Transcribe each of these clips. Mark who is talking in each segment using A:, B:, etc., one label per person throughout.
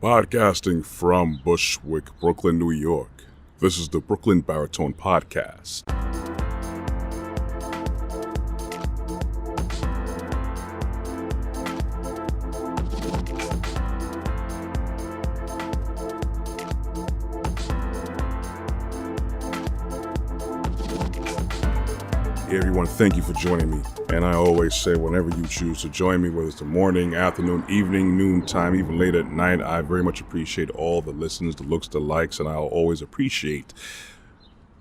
A: Podcasting from Bushwick, Brooklyn, New York. This is the Brooklyn Baritone Podcast. Hey everyone, thank you for joining me. And I always say, whenever you choose to join me, whether it's the morning, afternoon, evening, noontime, even late at night, I very much appreciate all the listens, the looks, the likes, and I'll always appreciate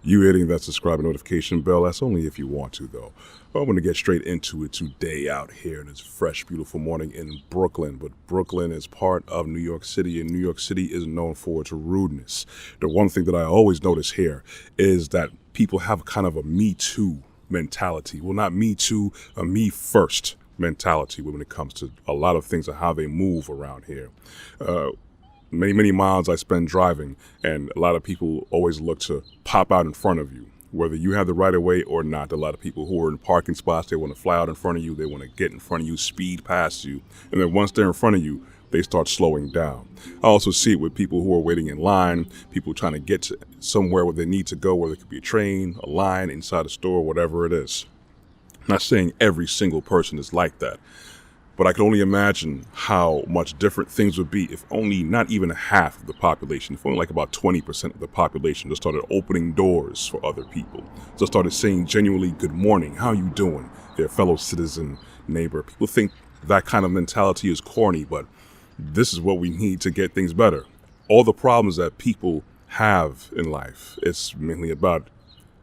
A: you hitting that subscribe and notification bell. That's only if you want to, though. But I'm going to get straight into it today out here in this fresh, beautiful morning in Brooklyn. But Brooklyn is part of New York City, and New York City is known for its rudeness. The one thing that I always notice here is that people have kind of a Me Too mentality. Well, not me too, a me first mentality when it comes to a lot of things and how they move around here. Many miles I spend driving, and a lot of people always look to pop out in front of you, whether you have the right of way or not. A lot of people who are in parking spots, they want to fly out in front of you, they want to get in front of you, speed past you, and then once they're in front of you, they start slowing down. I also see it with people who are waiting in line, people trying to get to somewhere where they need to go, whether it could be a train, a line, inside a store, whatever it is. I'm not saying every single person is like that, but I can only imagine how much different things would be if only not even half of the population, if only like about 20% of the population just started opening doors for other people, just started saying genuinely, good morning, how you doing, their fellow citizen, neighbor. People think that kind of mentality is corny, but this is what we need to get things better. All the problems that people have in life, it's mainly about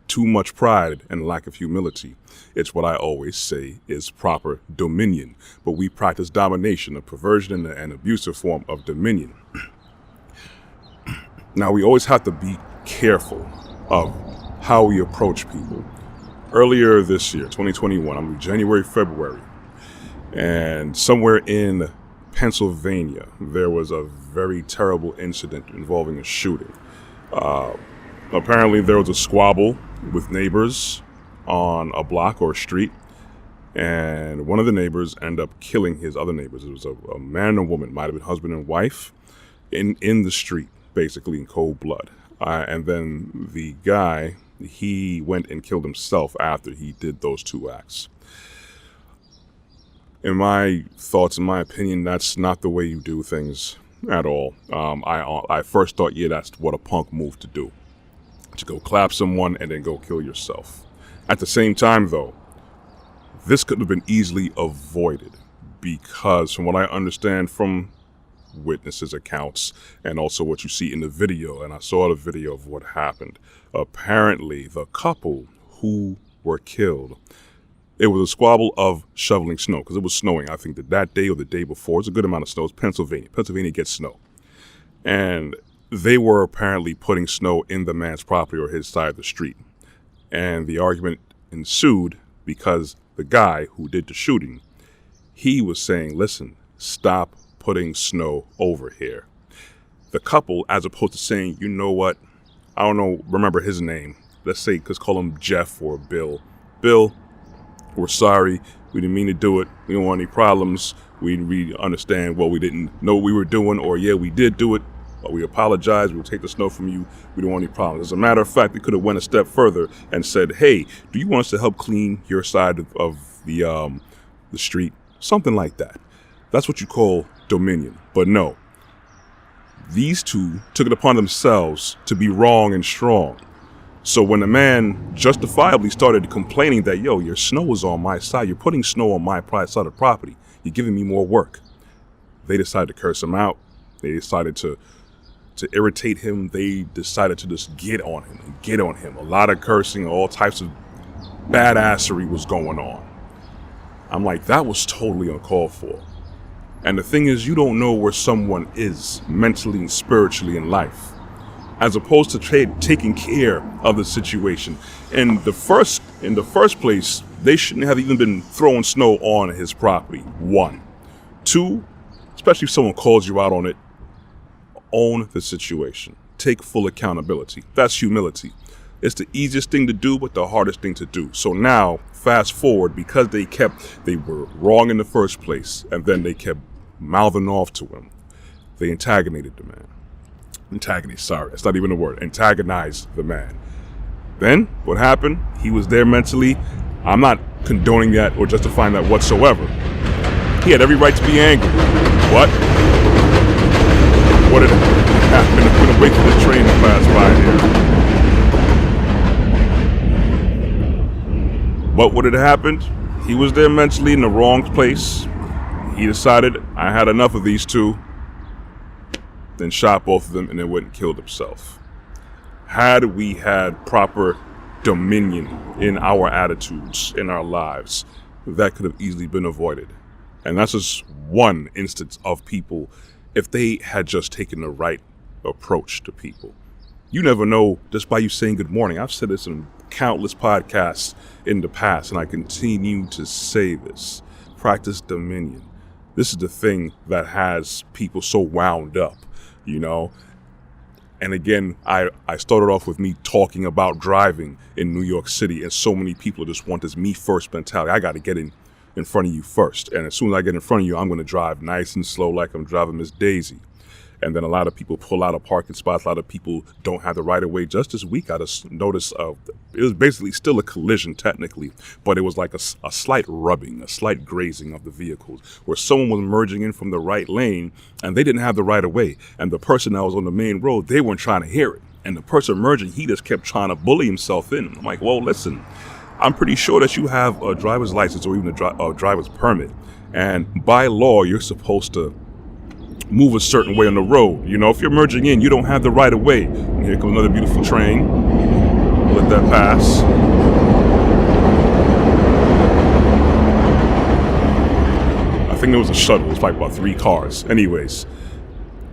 A: too much pride and lack of humility. It's what I always say is proper dominion. But we practice domination, a perversion and an abusive form of dominion. Now, we always have to be careful of how we approach people. Earlier this year, 2021, I'm in January, February, and somewhere in Pennsylvania, there was a very terrible incident involving a shooting. Apparently there was a squabble with neighbors on a block or a street, and one of the neighbors ended up killing his other neighbors. It was a man and a woman, might have been husband and wife, in the street, basically in cold blood. And then the guy, he went and killed himself after he did those two acts. In my thoughts, in my opinion, that's not the way you do things at all. I first thought, yeah, that's what a punk move to do. To go clap someone and then go kill yourself. At the same time, though, this could have been easily avoided because from what I understand from witnesses' accounts and also what you see in the video, and I saw the video of what happened, apparently the couple who were killed, it was a squabble of shoveling snow because it was snowing. I think that day or the day before, it's a good amount of snow. It's Pennsylvania. Pennsylvania gets snow. And they were apparently putting snow in the man's property or his side of the street. And the argument ensued because the guy who did the shooting, he was saying, listen, stop putting snow over here. The couple, as opposed to saying, you know what, I don't know, remember his name. Let's say, call him Jeff or Bill. Bill, we're sorry. We didn't mean to do it. We don't want any problems. We understand what we didn't know what we were doing, or yeah, we did do it, but we apologize. We'll take the snow from you. We don't want any problems. As a matter of fact, we could have went a step further and said, hey, do you want us to help clean your side of the street? Something like that. That's what you call dominion. But no, these two took it upon themselves to be wrong and strong. So when the man justifiably started complaining that, yo, your snow is on my side, you're putting snow on my side of the property, you're giving me more work, they decided to curse him out. They decided to irritate him. They decided to just get on him. A lot of cursing, all types of badassery was going on. I'm like, that was totally uncalled for. And the thing is, you don't know where someone is mentally and spiritually in life. As opposed to taking care of the situation. In the first place, they shouldn't have even been throwing snow on his property. 1. 2, especially if someone calls you out on it, own the situation. Take full accountability. That's humility. It's the easiest thing to do, but the hardest thing to do. So now, fast forward, because they were wrong in the first place, and then they kept mouthing off to him. They antagonized the man. That's not even a word. Antagonized the man. Then, what happened? He was there mentally. I'm not condoning that or justifying that whatsoever. He had every right to be angry. What did happen? I'm going to wait for the train to pass by here. But what had happened? He was there mentally in the wrong place. He decided, I had enough of these two. Then shot both of them and then went and killed himself. Had we had proper dominion in our attitudes, in our lives, that could have easily been avoided. And that's just one instance of people, if they had just taken the right approach to people. You never know just by you saying good morning. I've said this in countless podcasts in the past, and I continue to say this. Practice dominion. This is the thing that has people so wound up, you know. And again, I started off with me talking about driving in New York City, and so many people just want this me first mentality. I got to get in front of you first. And as soon as I get in front of you, I'm going to drive nice and slow like I'm driving Miss Daisy. And then a lot of people pull out of parking spots. A lot of people don't have the right of way. Just this week, I just noticed it was basically still a collision technically, but it was like a slight rubbing, a slight grazing of the vehicles where someone was merging in from the right lane and they didn't have the right of way. And the person that was on the main road, they weren't trying to hear it. And the person merging, he just kept trying to bully himself in. I'm like, well, listen, I'm pretty sure that you have a driver's license or even a driver's permit. And by law, you're supposed to move a certain way on the road. You know, if you're merging in, you don't have the right of way. And here comes another beautiful train. Let that pass. I think there was a shuttle. It was like about 3 cars. Anyways,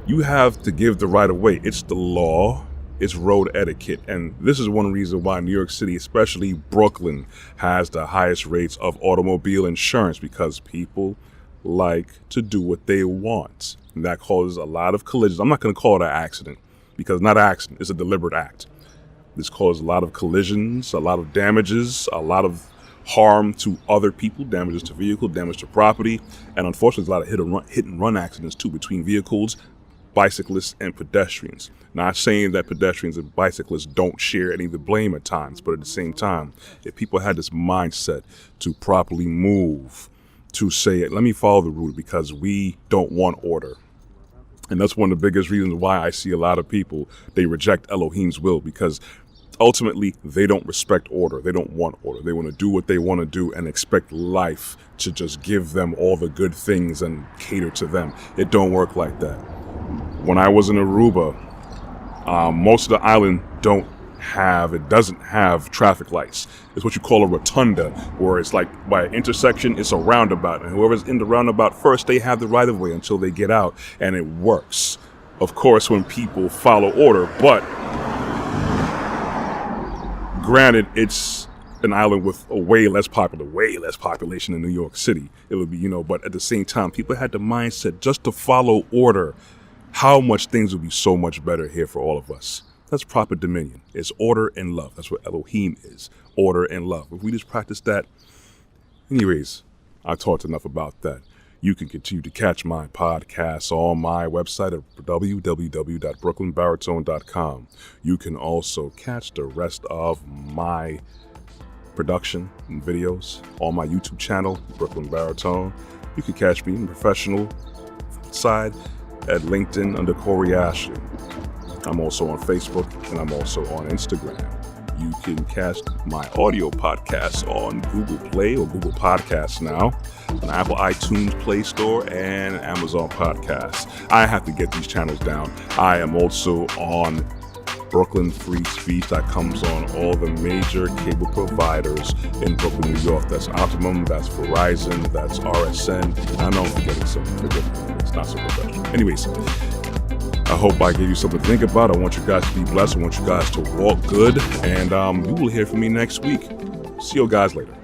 A: you have to give the right of way. It's the law. It's road etiquette. And this is one reason why New York City, especially Brooklyn, has the highest rates of automobile insurance, because people like to do what they want. And that causes a lot of collisions. I'm not going to call it an accident, because it's not an accident. It's a deliberate act. This causes a lot of collisions, a lot of damages, a lot of harm to other people, damages to vehicles, damage to property. And unfortunately, there's a lot of hit and run accidents too between vehicles, bicyclists, and pedestrians. Not saying that pedestrians and bicyclists don't share any of the blame at times, but at the same time, if people had this mindset to properly move, to say, let me follow the route because we don't want order. And that's one of the biggest reasons why I see a lot of people, they reject Elohim's will, because ultimately they don't respect order. They don't want order. They want to do what they want to do and expect life to just give them all the good things and cater to them. It don't work like that. When I was in Aruba, most of the island doesn't have traffic lights. It's what you call a rotunda, where it's like by an intersection, it's a roundabout. And whoever's in the roundabout first, they have the right of way until they get out, and it works. Of course, when people follow order, but granted, it's an island with a way less population than New York City. It would be, but at the same time, people had the mindset just to follow order. How much things would be so much better here for all of us. That's proper dominion. It's order and love. That's what Elohim is. Order and love. If we just practice that. Anyways, I've talked enough about that. You can continue to catch my podcasts on my website at www.brooklynbaritone.com. You can also catch the rest of my production and videos on my YouTube channel, Brooklyn Baritone. You can catch me in the professional side at LinkedIn under Corey Ashley. I'm also on Facebook, and I'm also on Instagram. You can catch my audio podcasts on Google Play or Google Podcasts now, on Apple iTunes Play Store, and Amazon Podcasts. I have to get these channels down. I am also on Brooklyn Free Speech that comes on all the major cable providers in Brooklyn, New York. That's Optimum, that's Verizon, that's RSN. I know I'm forgetting something. Forgive me. It's not so professional. Anyways, I hope I gave you something to think about. I want you guys to be blessed. I want you guys to walk good. And you will hear from me next week. See you guys later.